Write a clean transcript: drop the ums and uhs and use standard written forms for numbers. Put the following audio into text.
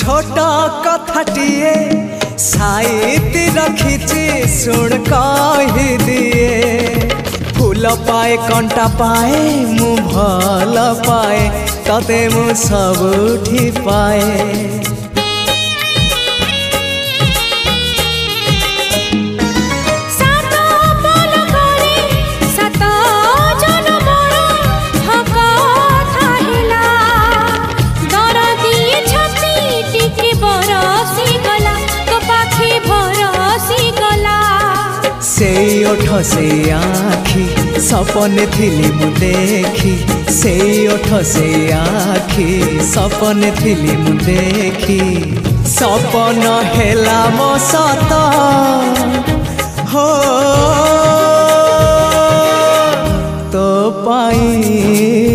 छोट कथाटिए साइति रखिछि सुन कहि दिए फूल पाए कंटा पाए मु भल पाए तते मु सबुठी पाए से ओठ से आखि सपने थिली मु देखी से ओठ से आखि सपने थिली मु देखी सपन हेला मो सत हो तो पाई